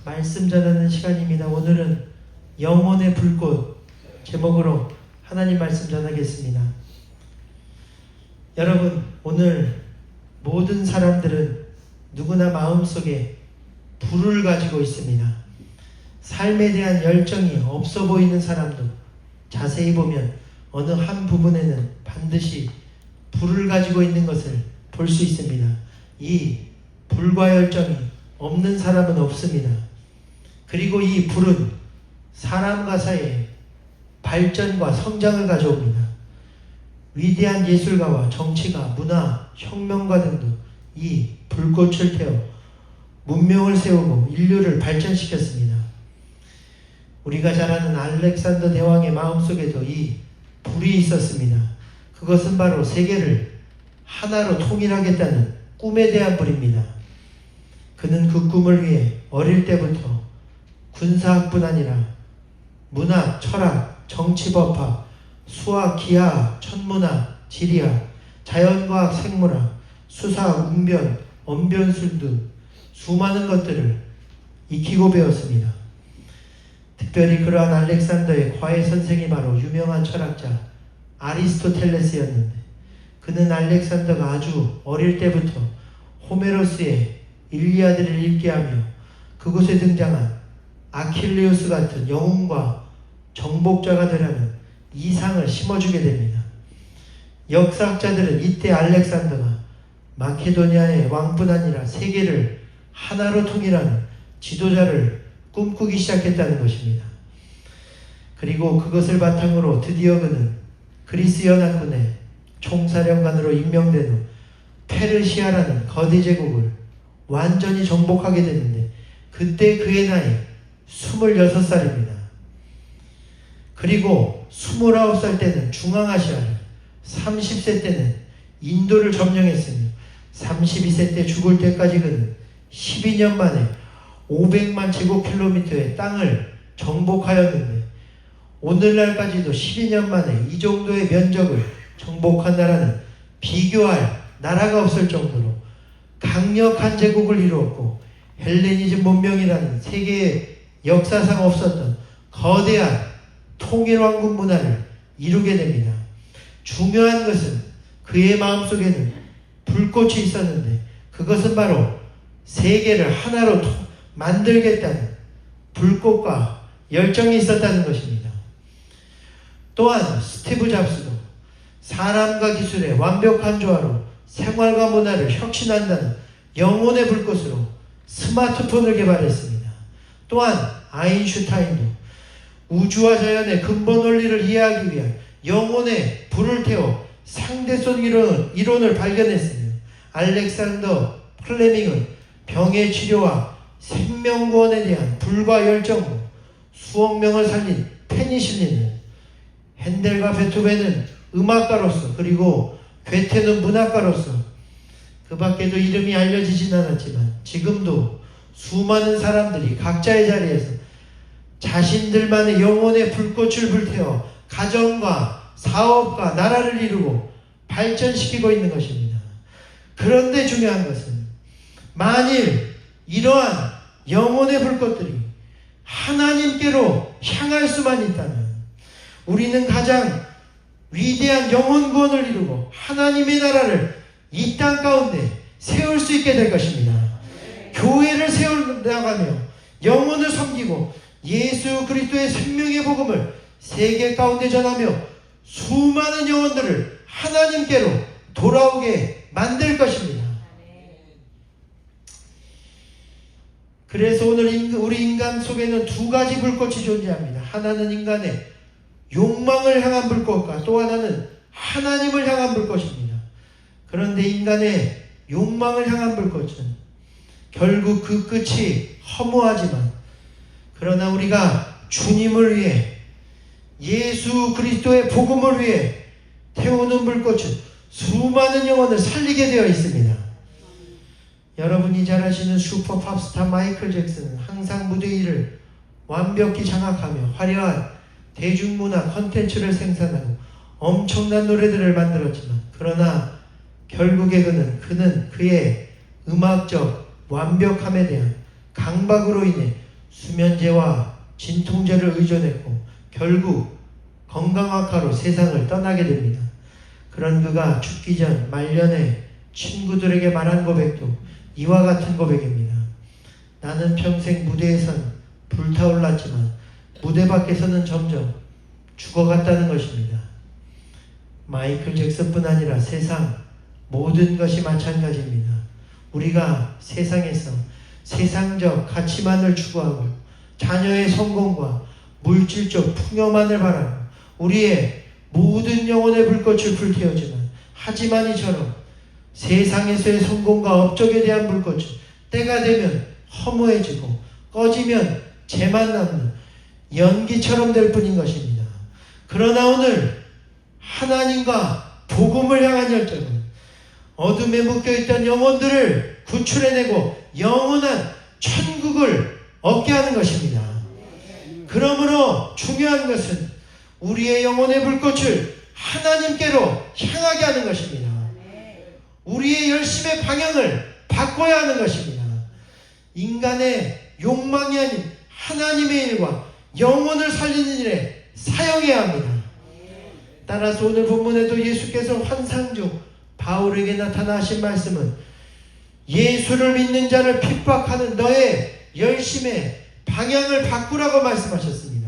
말씀 전하는 시간입니다. 오늘은 영혼의 불꽃 제목으로 하나님 말씀 전하겠습니다. 여러분, 오늘 모든 사람들은 누구나 마음속에 불을 가지고 있습니다. 삶에 대한 열정이 없어 보이는 사람도 자세히 보면 어느 한 부분에는 반드시 불을 가지고 있는 것을 볼 수 있습니다. 이 불과 열정이 없는 사람은 없습니다. 그리고 이 불은 사람과 사이에 발전과 성장을 가져옵니다. 위대한 예술가와 정치가, 문화, 혁명가 등도 이 불꽃을 태워 문명을 세우고 인류를 발전시켰습니다. 우리가 잘 아는 알렉산더 대왕의 마음속에도 이 불이 있었습니다. 그것은 바로 세계를 하나로 통일하겠다는 꿈에 대한 불입니다. 그는 그 꿈을 위해 어릴 때부터 군사학뿐 아니라 문학, 철학, 정치법학, 수학, 기하학, 천문학, 지리학, 자연과학, 생물학, 수사학, 웅변, 언변술 등 수많은 것들을 익히고 배웠습니다. 특별히 그러한 알렉산더의 과외 선생이 바로 유명한 철학자 아리스토텔레스였는데, 그는 알렉산더가 아주 어릴 때부터 호메로스의 일리아드를 읽게 하며 그곳에 등장한 아킬레우스 같은 영웅과 정복자가 되라는 이상을 심어주게 됩니다. 역사학자들은 이때 알렉산더가 마케도니아의 왕뿐 아니라 세계를 하나로 통일하는 지도자를 꿈꾸기 시작했다는 것입니다. 그리고 그것을 바탕으로 드디어 그는 그리스 연합군의 총사령관으로 임명된 후 페르시아라는 거대 제국을 완전히 정복하게 됐는데, 그때 그의 나이 26살입니다. 그리고 29살 때는 중앙아시아를, 30세 때는 인도를 점령했으며 32세 때 죽을 때까지 그는 12년 만에 500만 제곱킬로미터의 땅을 정복하였는데, 오늘날까지도 12년 만에 이 정도의 면적을 정복한 나라는 비교할 나라가 없을 정도로 강력한 제국을 이루었고, 헬레니즘 문명이라는 세계의 역사상 없었던 거대한 통일왕국 문화를 이루게 됩니다. 중요한 것은 그의 마음속에는 불꽃이 있었는데, 그것은 바로 세계를 하나로 만들겠다는 불꽃과 열정이 있었다는 것입니다. 또한 스티브 잡스도 사람과 기술의 완벽한 조화로 생활과 문화를 혁신한다는 영혼의 불꽃으로 스마트폰을 개발했습니다. 또한 아인슈타인도 우주와 자연의 근본 원리를 이해하기 위한 영혼의 불을 태워 상대성 이론을 발견했으며, 알렉산더 플레밍은 병의 치료와 생명구원에 대한 불과 열정으로 수억 명을 살린 페니실린을, 핸델과 베토벤은 음악가로서, 그리고 괴테는 문학가로서, 그 밖에도 이름이 알려지진 않았지만 지금도 수많은 사람들이 각자의 자리에서 자신들만의 영혼의 불꽃을 불태워 가정과 사업과 나라를 이루고 발전시키고 있는 것입니다. 그런데 중요한 것은, 만일 이러한 영혼의 불꽃들이 하나님께로 향할 수만 있다면 우리는 가장 위대한 영혼 구원을 이루고 하나님의 나라를 이 땅 가운데 세울 수 있게 될 것입니다. 교회를 세워나가며 영혼을 섬기고 예수 그리스도의 생명의 복음을 세계 가운데 전하며 수많은 영혼들을 하나님께로 돌아오게 만들 것입니다. 그래서 오늘 우리 인간 속에는 두 가지 불꽃이 존재합니다. 하나는 인간의 욕망을 향한 불꽃과 또 하나는 하나님을 향한 불꽃입니다. 그런데 인간의 욕망을 향한 불꽃은 결국 그 끝이 허무하지만, 그러나 우리가 주님을 위해, 예수 그리스도의 복음을 위해 태우는 불꽃은 수많은 영혼을 살리게 되어 있습니다. 여러분이 잘 아시는 슈퍼 팝스타 마이클 잭슨은 항상 무대 위를 완벽히 장악하며 화려한 대중문화 컨텐츠를 생산하고 엄청난 노래들을 만들었지만, 그러나 결국에 그는 그의 음악적 완벽함에 대한 강박으로 인해 수면제와 진통제를 의존했고 결국 건강악화로 세상을 떠나게 됩니다. 그런 그가 죽기 전 말년에 친구들에게 말한 고백도 이와 같은 고백입니다. 나는 평생 무대에선 불타올랐지만 무대 밖에서는 점점 죽어갔다는 것입니다. 마이클 잭슨뿐 아니라 세상 모든 것이 마찬가지입니다. 우리가 세상에서 세상적 가치만을 추구하고 자녀의 성공과 물질적 풍요만을 바라고 우리의 모든 영혼의 불꽃을 불태우지만 하지만 이처럼 세상에서의 성공과 업적에 대한 불꽃은 때가 되면 허무해지고 꺼지면 재만 남는 연기처럼 될 뿐인 것입니다. 그러나 오늘 하나님과 복음을 향한 열정은 어둠에 묶여있던 영혼들을 구출해내고 영원한 천국을 얻게 하는 것입니다. 그러므로 중요한 것은 우리의 영혼의 불꽃을 하나님께로 향하게 하는 것입니다. 우리의 열심의 방향을 바꿔야 하는 것입니다. 인간의 욕망이 아닌 하나님의 일과 영혼을 살리는 일에 사용해야 합니다. 따라서 오늘 본문에도 예수께서 환상 중 바울에게 나타나신 말씀은 예수를 믿는 자를 핍박하는 너의 열심의 방향을 바꾸라고 말씀하셨습니다.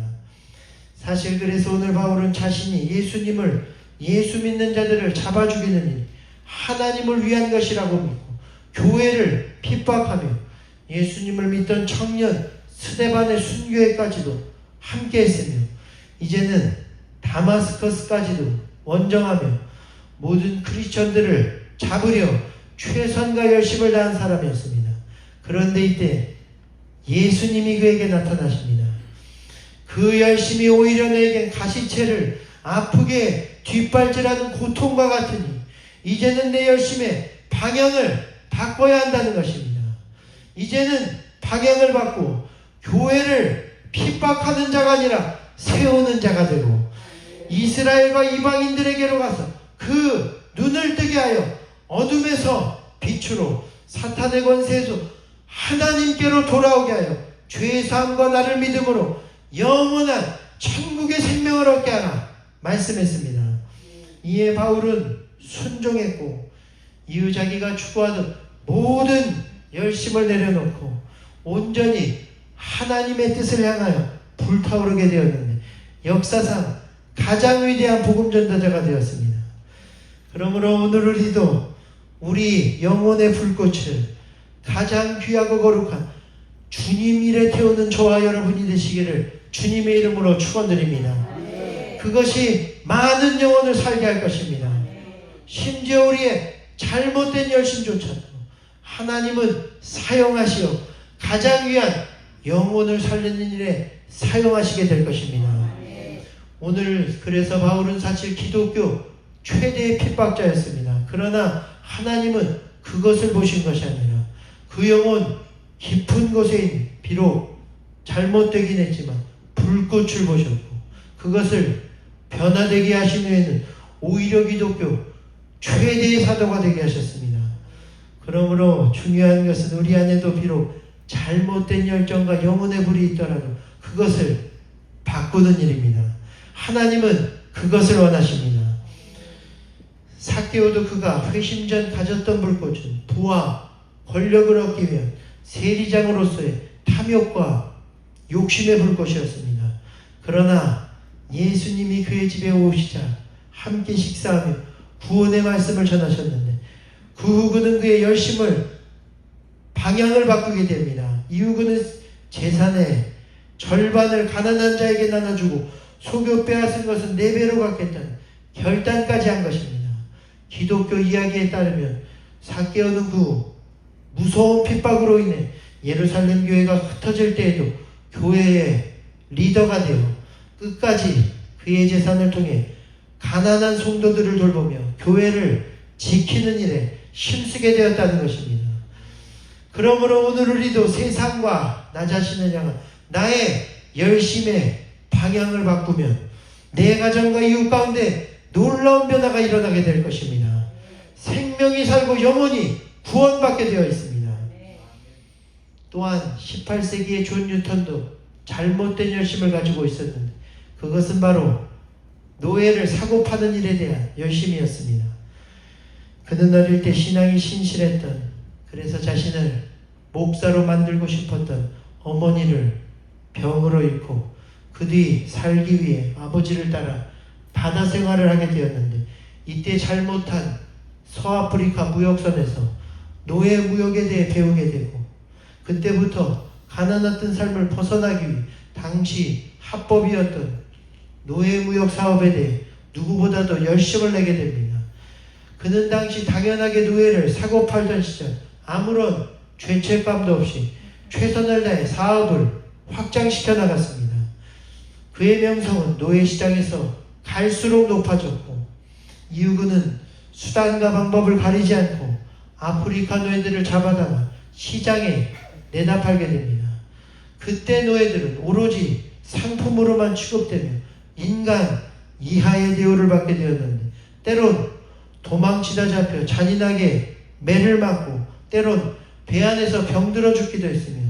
사실 그래서 오늘 바울은 자신이 예수 믿는 자들을 잡아 죽이는 일, 하나님을 위한 것이라고 믿고 교회를 핍박하며 예수님을 믿던 청년 스데반의 순교회까지도 함께 했으며 이제는 다마스커스까지도 원정하며 모든 크리스천들을 잡으려 최선과 열심을 다한 사람이었습니다. 그런데 이때 예수님이 그에게 나타나십니다. 그 열심이 오히려 내겐 가시채를 아프게 뒷발질하는 고통과 같으니 이제는 내 열심의 방향을 바꿔야 한다는 것입니다. 이제는 방향을 바꾸어 교회를 핍박하는 자가 아니라 세우는 자가 되고 이스라엘과 이방인들에게로 가서 그 눈을 뜨게 하여 어둠에서 빛으로 사탄의 권세에서 하나님께로 돌아오게 하여 죄사함과 나를 믿음으로 영원한 천국의 생명을 얻게 하라 말씀했습니다. 이에 바울은 순종했고 이후 자기가 추구하던 모든 열심을 내려놓고 온전히 하나님의 뜻을 향하여 불타오르게 되었는데 역사상 가장 위대한 복음 전도자가 되었습니다. 그러므로 오늘 우리도 우리 영혼의 불꽃을 가장 귀하고 거룩한 주님 일에 태우는 저와 여러분이 되시기를 주님의 이름으로 축원드립니다. 그것이 많은 영혼을 살게 할 것입니다. 심지어 우리의 잘못된 열심조차도 하나님은 사용하시어 가장 위한 영혼을 살리는 일에 사용하시게 될 것입니다. 오늘 그래서 바울은 사실 기독교 최대의 핍박자였습니다. 그러나 하나님은 그것을 보신 것이 아니라 그 영혼 깊은 곳에 있는 비록 잘못되긴 했지만 불꽃을 보셨고 그것을 변화되게 하신 후에는 오히려 기독교 최대의 사도가 되게 하셨습니다. 그러므로 중요한 것은 우리 안에도 비록 잘못된 열정과 영혼의 불이 있더라도 그것을 바꾸는 일입니다. 하나님은 그것을 원하십니다. 삭개오도 그가 회심 전 가졌던 불꽃은 부와 권력을 얻기 위한 세리장으로서의 탐욕과 욕심의 불꽃이었습니다. 그러나 예수님이 그의 집에 오시자 함께 식사하며 구원의 말씀을 전하셨는데 그 후 그는 그의 열심을 방향을 바꾸게 됩니다. 이후 그는 재산의 절반을 가난한 자에게 나눠주고 속여 빼앗은 것은 4배로 갚겠다는 결단까지 한 것입니다. 기독교 이야기에 따르면 삭개오는 그 무서운 핍박으로 인해 예루살렘 교회가 흩어질 때에도 교회의 리더가 되어 끝까지 그의 재산을 통해 가난한 성도들을 돌보며 교회를 지키는 일에 힘쓰게 되었다는 것입니다. 그러므로 오늘 우리도 세상과 나 자신을 향한 나의 열심의 방향을 바꾸면 내 가정과 이웃 가운데 놀라운 변화가 일어나게 될 것입니다. 생명이 살고 영혼이 구원받게 되어 있습니다. 또한 18세기의 존 뉴턴도 잘못된 열심을 가지고 있었는데 그것은 바로 노예를 사고 파는 일에 대한 열심이었습니다. 그는 어릴 때 신앙이 신실했던, 그래서 자신을 목사로 만들고 싶었던 어머니를 병으로 잃고 그 뒤 살기 위해 아버지를 따라 바다 생활을 하게 되었는데, 이때 잘못한 서아프리카 무역선에서 노예 무역에 대해 배우게 되고, 그때부터 가난했던 삶을 벗어나기 위해 당시 합법이었던 노예 무역 사업에 대해 누구보다도 열심을 내게 됩니다. 그는 당시 당연하게 노예를 사고 팔던 시절 아무런 죄책감도 없이 최선을 다해 사업을 확장시켜 나갔습니다. 그의 명성은 노예 시장에서 갈수록 높아졌고, 이후 그는 수단과 방법을 가리지 않고 아프리카 노예들을 잡아다가 시장에 내다 팔게 됩니다. 그때 노예들은 오로지 상품으로만 취급되며 인간 이하의 대우를 받게 되었는데, 때론 도망치다 잡혀 잔인하게 매를 맞고 때론 배 안에서 병들어 죽기도 했으며,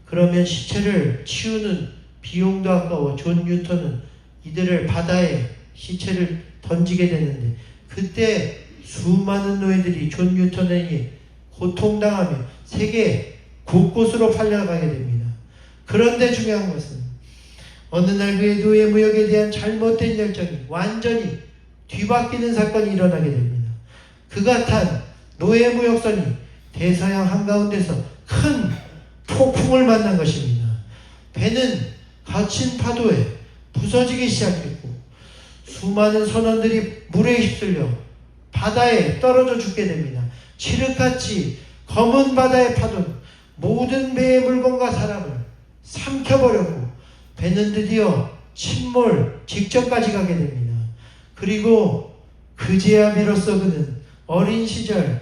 그러면 시체를 치우는 비용도 아까워 존 뉴턴은 이들을 바다에 시체를 던지게 되는데, 그때 수많은 노예들이 존 뉴턴에게 고통당하며 세계 곳곳으로 팔려가게 됩니다. 그런데 중요한 것은 어느 날 그의 노예 무역에 대한 잘못된 열정이 완전히 뒤바뀌는 사건이 일어나게 됩니다. 그가 탄 노예 무역선이 대서양 한가운데서 큰 폭풍을 만난 것입니다. 배는 거친 파도에 부서지기 시작했고, 수많은 선원들이 물에 휩쓸려 바다에 떨어져 죽게 됩니다. 칠흑같이 검은 바다의 파도는 모든 배의 물건과 사람을 삼켜버렸고, 배는 드디어 침몰 직전까지 가게 됩니다. 그리고 그제야 비로소 그는 어린 시절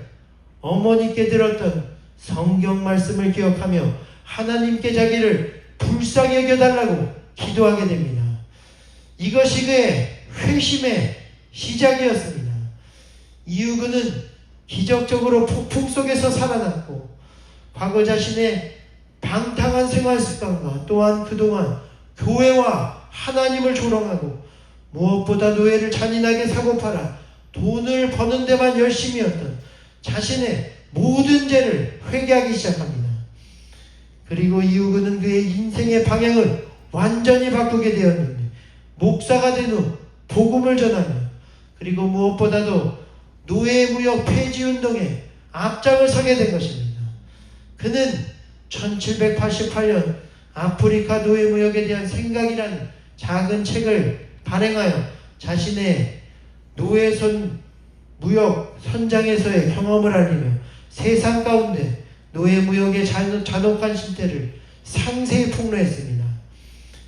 어머니께 들었던 성경 말씀을 기억하며 하나님께 자기를 불쌍히 여겨달라고 기도하게 됩니다. 이것이 그의 회심의 시작이었습니다. 이후 그는 기적적으로 폭풍 속에서 살아났고, 과거 자신의 방탕한 생활 습관과 또한 그동안 교회와 하나님을 조롱하고 무엇보다 노예를 잔인하게 사고 팔아 돈을 버는 데만 열심이었던 자신의 모든 죄를 회개하기 시작합니다. 그리고 이후 그는 그의 인생의 방향을 완전히 바꾸게 되었는데, 목사가 된 후 복음을 전하며, 그리고 무엇보다도 노예 무역 폐지 운동에 앞장을 서게 된 것입니다. 그는 1788년 아프리카 노예 무역에 대한 생각이라는 작은 책을 발행하여 자신의 노예선 무역 선장에서의 경험을 알리며 세상 가운데 노예 무역의 잔혹한 실태를 상세히 폭로했습니다.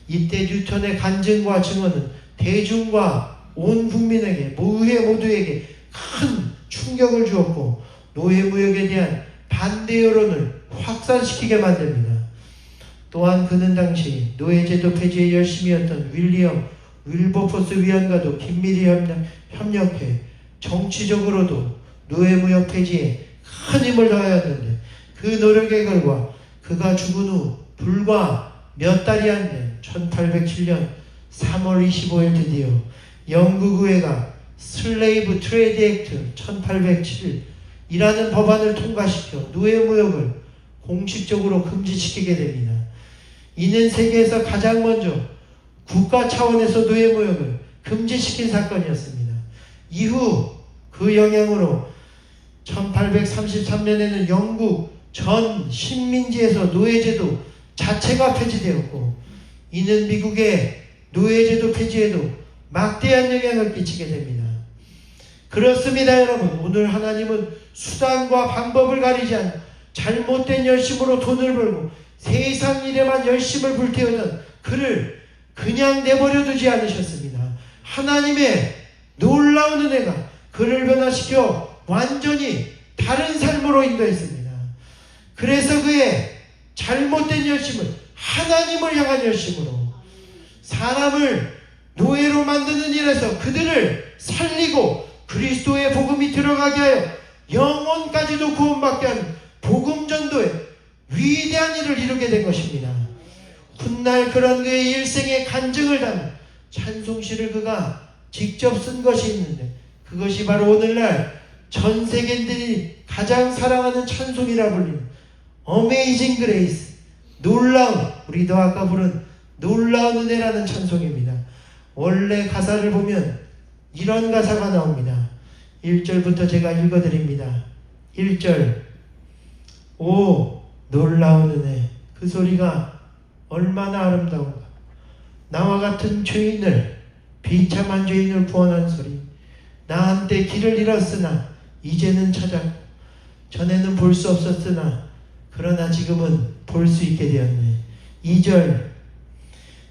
이때 뉴턴의 간증과 증언은 대중과 온 국민에게 모두에게 큰 충격을 주었고, 노예 무역에 대한 반대 여론을 확산시키게 만듭니다. 또한 그는 당시 노예제도 폐지에 열심이었던 윌리엄 윌버포스 위원과도 긴밀히 협력해 정치적으로도 노예무역 폐지에 큰 힘을 더하였는데, 그 노력의 결과 그가 죽은 후 불과 몇 달이 안 된 1807년 3월 25일 드디어 영국 의회가 슬레이브 트레이드 액트 1807이라는 법안을 통과시켜 노예무역을 공식적으로 금지시키게 됩니다. 이는 세계에서 가장 먼저 국가 차원에서 노예무역을 금지시킨 사건이었습니다. 이후 그 영향으로 1833년에는 영국 전 식민지에서 노예제도 자체가 폐지되었고, 이는 미국의 노예제도 폐지에도 막대한 영향을 끼치게 됩니다. 그렇습니다, 여러분. 오늘 하나님은 수단과 방법을 가리지 않고 잘못된 열심으로 돈을 벌고 세상 일에만 열심을 불태우던 그를 그냥 내버려 두지 않으셨습니다. 하나님의 놀라운 은혜가 그를 변화시켜 완전히 다른 삶으로 인도했습니다. 그래서 그의 잘못된 열심을 하나님을 향한 열심으로, 사람을 노예로 만드는 일에서 그들을 살리고 그리스도의 복음이 들어가게 하여 영혼까지도 구원받게 하는 복음 전도에 위대한 일을 이루게 된 것입니다. 훗날 그런 그의 일생의 간증을 담은 찬송시를 그가 직접 쓴 것이 있는데, 그것이 바로 오늘날 전 세계인들이 가장 사랑하는 찬송이라 불리는 어메이징 그레이스, 놀라운, 우리도 아까 부른 놀라운 은혜라는 찬송입니다. 원래 가사를 보면 이런 가사가 나옵니다. 1절부터 제가 읽어드립니다. 1절, 오 놀라운 은혜, 그 소리가 얼마나 아름다운가. 나와 같은 죄인을, 비참한 죄인을 구원한 소리. 나한테 길을 잃었으나 이제는 찾았고, 전에는 볼 수 없었으나 그러나 지금은 볼 수 있게 되었네. 2절,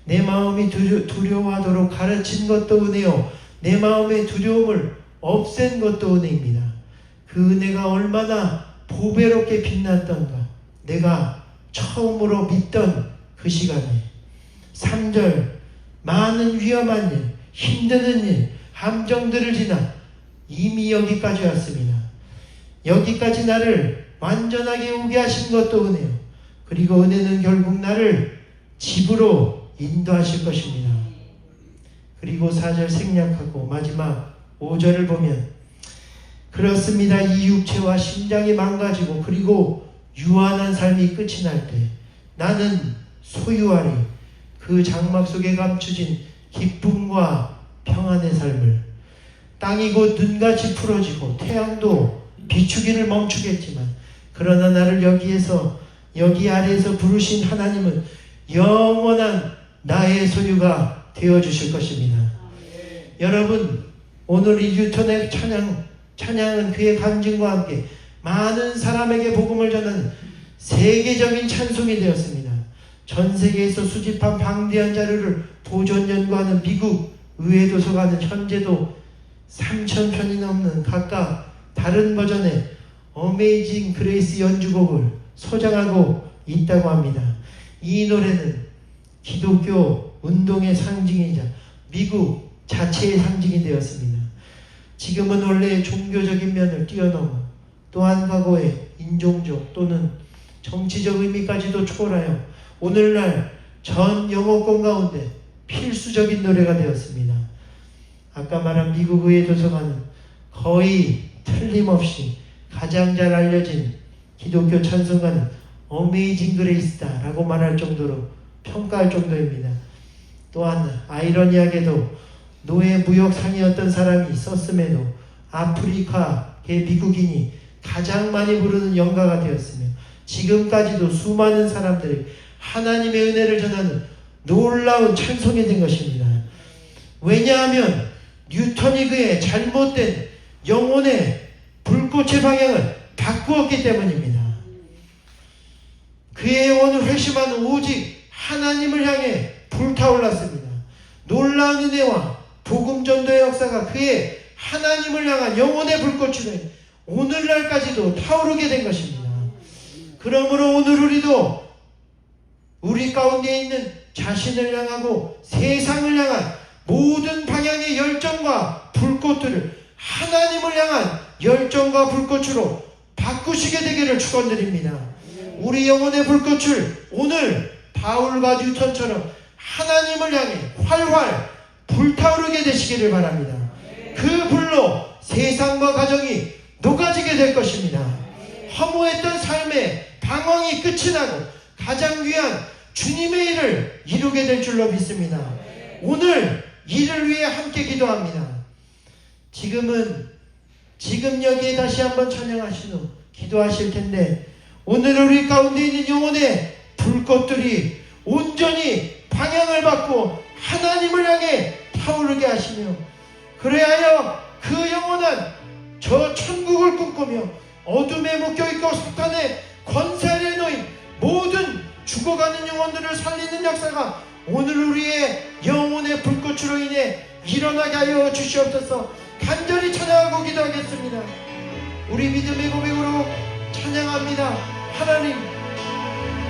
내 마음이 두려워하도록 가르친 것도 은혜요, 내 마음의 두려움을 없앤 것도 은혜입니다. 그 은혜가 얼마나 보배롭게 빛났던가, 내가 처음으로 믿던 그 시간에. 3절, 많은 위험한 일, 힘드는 일, 함정들을 지나 이미 여기까지 왔습니다. 여기까지 나를 완전하게 오게 하신 것도 은혜요, 그리고 은혜는 결국 나를 집으로 인도하실 것입니다. 그리고 4절 생략하고 마지막 5절을 보면, 그렇습니다. 이 육체와 심장이 망가지고 그리고 유한한 삶이 끝이 날 때 나는 소유하리 그 장막 속에 감추진 기쁨과 평안의 삶을. 땅이 곧 눈같이 풀어지고 태양도 비추기를 멈추겠지만, 그러나 나를 여기 아래에서 부르신 하나님은 영원한 나의 소유가 되어주실 것입니다. 여러분, 오늘 이 뉴턴의 찬양은 그의 간증과 함께 많은 사람에게 복음을 전하는 세계적인 찬송이 되었습니다. 전 세계에서 수집한 방대한 자료를 보존 연구하는 미국 의회 도서관은 현재도 3,000편이 넘는 각각 다른 버전의 어메이징 그레이스 연주곡을 소장하고 있다고 합니다. 이 노래는 기독교 운동의 상징이자 미국 자체의 상징이 되었습니다. 지금은 원래 종교적인 면을 뛰어넘어 또한 과거의 인종적 또는 정치적 의미까지도 초월하여 오늘날 전 영어권 가운데 필수적인 노래가 되었습니다. 아까 말한 미국 의회 도서관은 거의 틀림없이 가장 잘 알려진 기독교 찬송가는 어메이징 그레이스다 라고 말할 정도로 평가할 정도입니다. 또한 아이러니하게도 노예 무역상이었던 사람이 썼음에도 아프리카의 미국인이 가장 많이 부르는 연가가 되었으며, 지금까지도 수많은 사람들이 하나님의 은혜를 전하는 놀라운 찬송이 된 것입니다. 왜냐하면 뉴턴이 그의 잘못된 영혼의 불꽃의 방향을 바꾸었기 때문입니다. 그의 영혼을 회심하는 오직 하나님을 향해 불타올랐습니다. 놀라운 은혜와 복음 전도의 역사가 그의 하나님을 향한 영혼의 불꽃으로 오늘날까지도 타오르게 된 것입니다. 그러므로 오늘 우리도 우리 가운데 있는 자신을 향하고 세상을 향한 모든 방향의 열정과 불꽃들을 하나님을 향한 열정과 불꽃으로 바꾸시게 되기를 축원드립니다. 우리 영혼의 불꽃을 오늘 바울과 뉴턴처럼 하나님을 향해 활활 불타오르게 되시기를 바랍니다. 그 불로 세상과 가정이 녹아지게 될 것입니다. 허무했던 삶의 방황이 끝이 나고 가장 귀한 주님의 일을 이루게 될 줄로 믿습니다. 오늘 이를 위해 함께 기도합니다. 지금 여기에 다시 한번 찬양하신 후 기도하실 텐데, 오늘 우리 가운데 있는 영혼의 불꽃들이 온전히 방향을 바꾸어 하나님을 향해 타오르게 하시며, 그래하여 그 영혼은 저 천국을 꿈꾸며 어둠에 묶여있고 사탄의 권세 아래 놓인 모든 죽어가는 영혼들을 살리는 역사가 오늘 우리의 영혼의 불꽃으로 인해 일어나게 하여 주시옵소서. 간절히 찬양하고 기도하겠습니다. 우리 믿음의 고백으로 찬양합니다. 하나님,